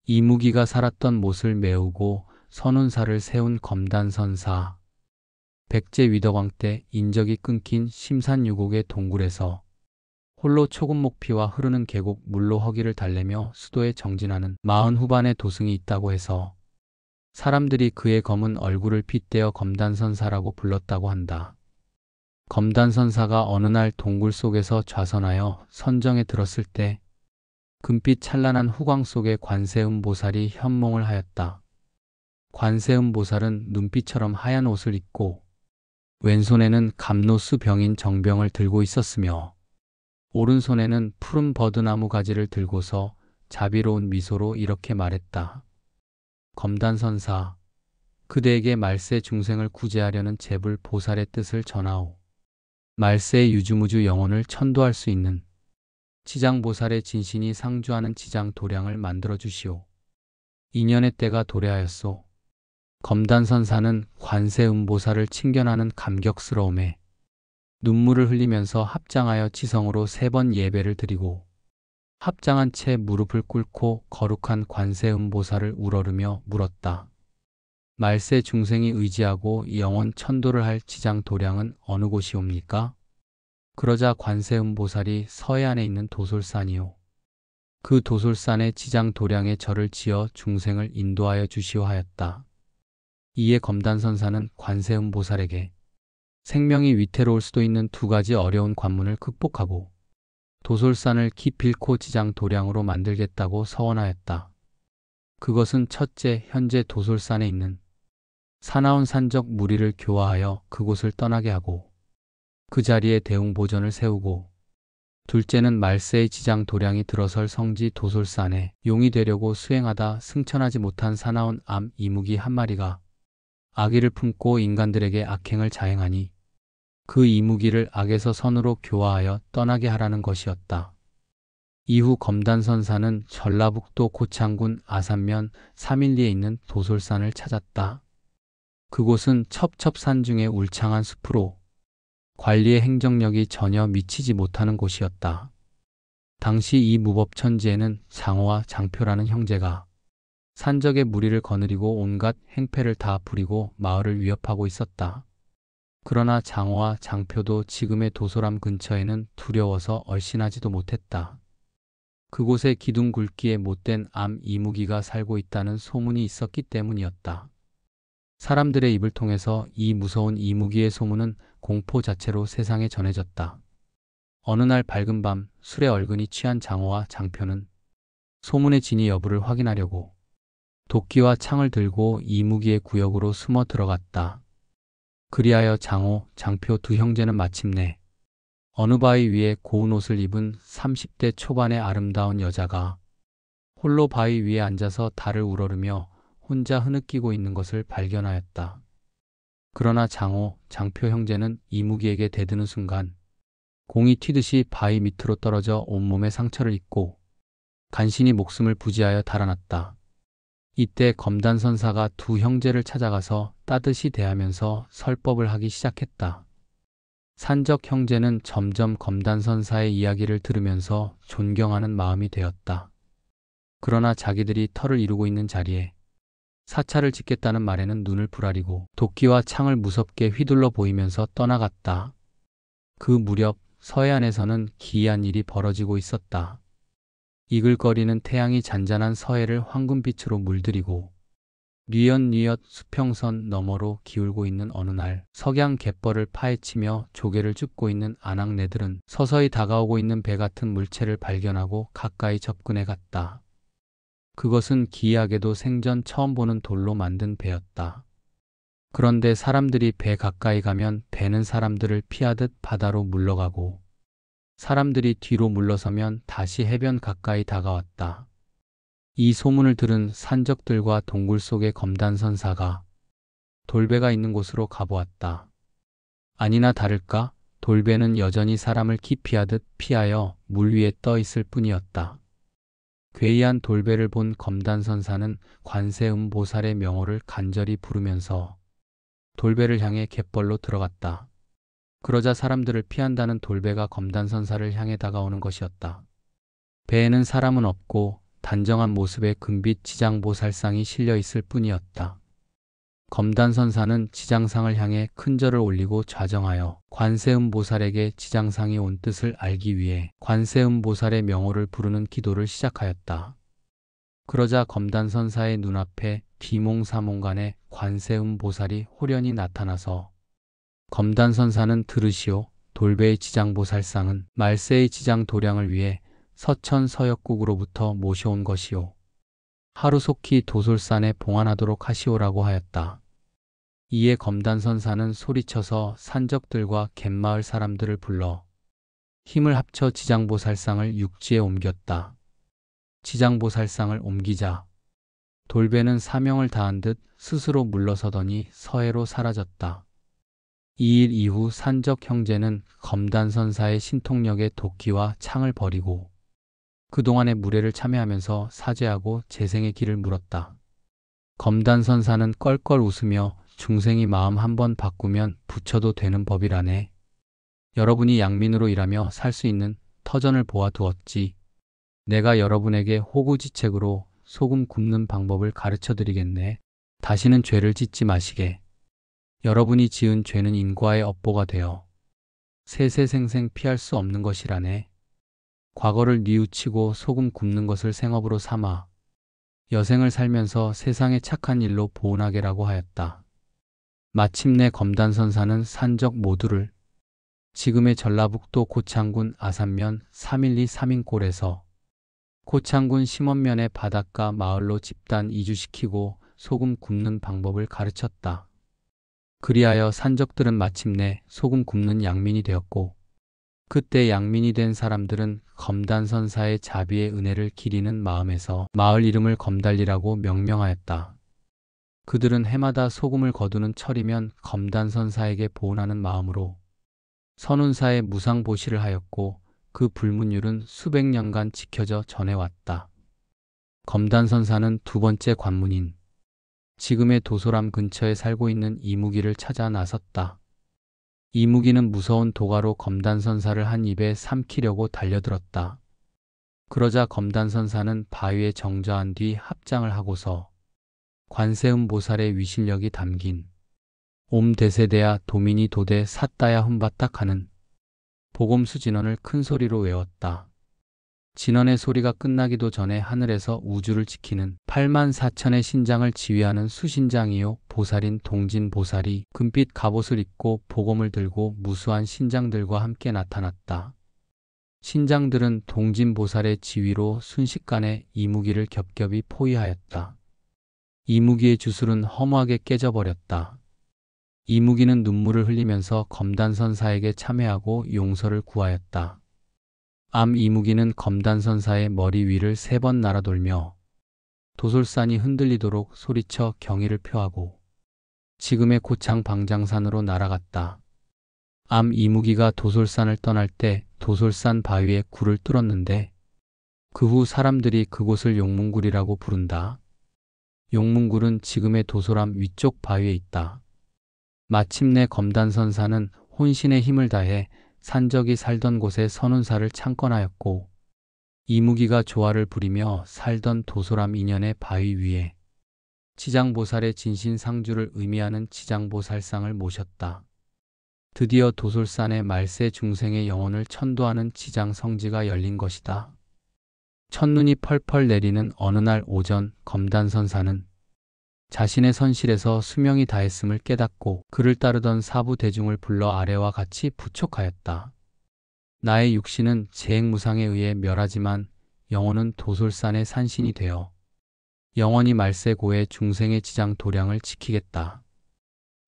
이무기가 살았던 못을 메우고 선운사를 세운 검단선사. 백제 위덕왕 때 인적이 끊긴 심산유곡의 동굴에서 홀로 초금목피와 흐르는 계곡 물로 허기를 달래며 수도에 정진하는 40 후반의 도승이 있다고 해서 사람들이 그의 검은 얼굴을 빗대어 검단선사라고 불렀다고 한다. 검단선사가 어느 날 동굴 속에서 좌선하여 선정에 들었을 때 금빛 찬란한 후광 속에 관세음보살이 현몽을 하였다. 관세음보살은 눈빛처럼 하얀 옷을 입고 왼손에는 감로수 병인 정병을 들고 있었으며 오른손에는 푸른 버드나무 가지를 들고서 자비로운 미소로 이렇게 말했다. 검단선사, 그대에게 말세 중생을 구제하려는 제불 보살의 뜻을 전하오. 말세의 유주무주 영혼을 천도할 수 있는 지장보살의 진신이 상주하는 지장도량을 만들어 주시오. 인연의 때가 도래하였소. 검단선사는 관세음보살을 칭견하는 감격스러움에 눈물을 흘리면서 합장하여 지성으로 3번 예배를 드리고 합장한 채 무릎을 꿇고 거룩한 관세음보살을 우러르며 물었다. 말세 중생이 의지하고 영원 천도를 할 지장도량은 어느 곳이옵니까? 그러자 관세음보살이 서해안에 있는 도솔산이요. 그 도솔산에 지장도량의 절을 지어 중생을 인도하여 주시오 하였다. 이에 검단선사는 관세음보살에게 생명이 위태로울 수도 있는 2가지 어려운 관문을 극복하고 도솔산을 기필코 지장도량으로 만들겠다고 서원하였다. 그것은 첫째, 현재 도솔산에 있는 사나운 산적 무리를 교화하여 그곳을 떠나게 하고 그 자리에 대웅보전을 세우고, 둘째는 말세의 지장도량이 들어설 성지 도솔산에 용이 되려고 수행하다 승천하지 못한 사나운 암 이무기 한 마리가 악의를 품고 인간들에게 악행을 자행하니 그 이무기를 악에서 선으로 교화하여 떠나게 하라는 것이었다. 이후 검단선사는 전라북도 고창군 아산면 삼일리에 있는 도솔산을 찾았다. 그곳은 첩첩산 중에 울창한 숲으로 관리의 행정력이 전혀 미치지 못하는 곳이었다. 당시 이 무법천지에는 장호와 장표라는 형제가 산적의 무리를 거느리고 온갖 행패를 다 부리고 마을을 위협하고 있었다. 그러나 장호와 장표도 지금의 도솔암 근처에는 두려워서 얼씬하지도 못했다. 그곳에 기둥 굵기에 못된 암 이무기가 살고 있다는 소문이 있었기 때문이었다. 사람들의 입을 통해서 이 무서운 이무기의 소문은 공포 자체로 세상에 전해졌다. 어느 날 밝은 밤 술에 얼근이 취한 장호와 장표는 소문의 진위 여부를 확인하려고 도끼와 창을 들고 이무기의 구역으로 숨어 들어갔다. 그리하여 장호, 장표 2 형제는 마침내 어느 바위 위에 고운 옷을 입은 30대 초반의 아름다운 여자가 홀로 바위 위에 앉아서 달을 우러르며 혼자 흐느끼고 있는 것을 발견하였다. 그러나 장호, 장표 형제는 이무기에게 대드는 순간 공이 튀듯이 바위 밑으로 떨어져 온몸에 상처를 입고 간신히 목숨을 부지하여 달아났다. 이때 검단선사가 2 형제를 찾아가서 따뜻이 대하면서 설법을 하기 시작했다. 산적 형제는 점점 검단선사의 이야기를 들으면서 존경하는 마음이 되었다. 그러나 자기들이 터를 이루고 있는 자리에 사찰을 짓겠다는 말에는 눈을 부라리고 도끼와 창을 무섭게 휘둘러 보이면서 떠나갔다. 그 무렵 서해안에서는 기이한 일이 벌어지고 있었다. 이글거리는 태양이 잔잔한 서해를 황금빛으로 물들이고 뉘엿뉘엿 수평선 너머로 기울고 있는 어느 날 석양 갯벌을 파헤치며 조개를 줍고 있는 아낙네들은 서서히 다가오고 있는 배 같은 물체를 발견하고 가까이 접근해 갔다. 그것은 기이하게도 생전 처음 보는 돌로 만든 배였다. 그런데 사람들이 배 가까이 가면 배는 사람들을 피하듯 바다로 물러가고 사람들이 뒤로 물러서면 다시 해변 가까이 다가왔다. 이 소문을 들은 산적들과 동굴 속의 검단선사가 돌배가 있는 곳으로 가보았다. 아니나 다를까 돌배는 여전히 사람을 기피하듯 피하여 물 위에 떠 있을 뿐이었다. 괴이한 돌배를 본 검단선사는 관세음보살의 명호를 간절히 부르면서 돌배를 향해 갯벌로 들어갔다. 그러자 사람들을 피한다는 돌배가 검단선사를 향해 다가오는 것이었다. 배에는 사람은 없고 단정한 모습의 금빛 지장보살상이 실려 있을 뿐이었다. 검단선사는 지장상을 향해 큰 절을 올리고 좌정하여 관세음보살에게 지장상이 온 뜻을 알기 위해 관세음보살의 명호를 부르는 기도를 시작하였다. 그러자 검단선사의 눈앞에 비몽사몽간에 관세음보살이 호련히 나타나서 검단선사는 들으시오. 돌배의 지장보살상은 말세의 지장 도량을 위해 서천서역국으로부터 모셔온 것이오. 하루속히 도솔산에 봉안하도록 하시오라고 하였다. 이에 검단선사는 소리쳐서 산적들과 갯마을 사람들을 불러 힘을 합쳐 지장보살상을 육지에 옮겼다. 지장보살상을 옮기자 돌배는 사명을 다한 듯 스스로 물러서더니 서해로 사라졌다. 2일 이후 산적 형제는 검단선사의 신통력에 도끼와 창을 버리고 그동안의 무례를 참회하면서 사죄하고 재생의 길을 물었다. 검단선사는 껄껄 웃으며 중생이 마음 한번 바꾸면 부처도 되는 법이라네. 여러분이 양민으로 일하며 살 수 있는 터전을 보아두었지. 내가 여러분에게 호구지책으로 소금 굽는 방법을 가르쳐드리겠네. 다시는 죄를 짓지 마시게. 여러분이 지은 죄는 인과의 업보가 되어 세세생생 피할 수 없는 것이라네. 과거를 뉘우치고 소금 굽는 것을 생업으로 삼아 여생을 살면서 세상의 착한 일로 보온하게라고 하였다. 마침내 검단선사는 산적 모두를 지금의 전라북도 고창군 아산면 312 삼인골에서 고창군 심원면의 바닷가 마을로 집단 이주시키고 소금 굽는 방법을 가르쳤다. 그리하여 산적들은 마침내 소금 굽는 양민이 되었고 그때 양민이 된 사람들은 검단선사의 자비의 은혜를 기리는 마음에서 마을 이름을 검달리라고 명명하였다. 그들은 해마다 소금을 거두는 철이면 검단선사에게 보온하는 마음으로 선운사에 무상보시를 하였고 그 불문율은 수백 년간 지켜져 전해왔다. 검단선사는 두 번째 관문인 지금의 도솔암 근처에 살고 있는 이무기를 찾아 나섰다. 이무기는 무서운 도가로 검단선사를 한 입에 삼키려고 달려들었다. 그러자 검단선사는 바위에 정저한 뒤 합장을 하고서 관세음보살의 위실력이 담긴 옴대세대야 도미니 도대 삿다야 흠바딱 하는 보검수 진언을 큰 소리로 외웠다. 진언의 소리가 끝나기도 전에 하늘에서 우주를 지키는 8만 4천의 신장을 지휘하는 수신장이요 보살인 동진보살이 금빛 갑옷을 입고 보검을 들고 무수한 신장들과 함께 나타났다. 신장들은 동진보살의 지휘로 순식간에 이무기를 겹겹이 포위하였다. 이무기의 주술은 허무하게 깨져버렸다. 이무기는 눈물을 흘리면서 검단선사에게 참회하고 용서를 구하였다. 암 이무기는 검단선사의 머리 위를 3번 날아돌며 도솔산이 흔들리도록 소리쳐 경의를 표하고 지금의 고창 방장산으로 날아갔다. 암 이무기가 도솔산을 떠날 때 도솔산 바위에 굴을 뚫었는데 그 후 사람들이 그곳을 용문굴이라고 부른다. 용문굴은 지금의 도솔암 위쪽 바위에 있다. 마침내 검단선사는 혼신의 힘을 다해 산적이 살던 곳에 선운사를 창건하였고 이무기가 조화를 부리며 살던 도솔암 인연의 바위 위에 지장보살의 진신상주를 의미하는 지장보살상을 모셨다. 드디어 도솔산의 말세 중생의 영혼을 천도하는 지장성지가 열린 것이다. 첫눈이 펄펄 내리는 어느 날 오전 검단선사는 자신의 선실에서 수명이 다했음을 깨닫고 그를 따르던 사부 대중을 불러 아래와 같이 부촉하였다. 나의 육신은 재행무상에 의해 멸하지만 영혼은 도솔산의 산신이 되어 영원히 말세고의 중생의 지장 도량을 지키겠다.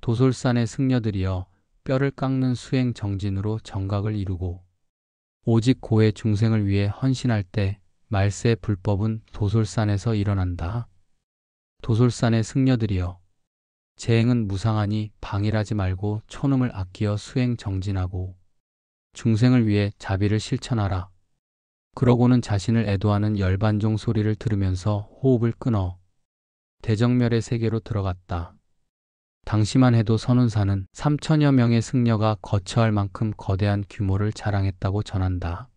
도솔산의 승려들이여 뼈를 깎는 수행 정진으로 정각을 이루고 오직 고의 중생을 위해 헌신할 때 말세 불법은 도솔산에서 일어난다. 도솔산의 승려들이여 재행은 무상하니 방일하지 말고 촌음을 아끼어 수행 정진하고 중생을 위해 자비를 실천하라. 그러고는 자신을 애도하는 열반종 소리를 들으면서 호흡을 끊어 대정멸의 세계로 들어갔다. 당시만 해도 선운사는 3천여 명의 승려가 거처할 만큼 거대한 규모를 자랑했다고 전한다.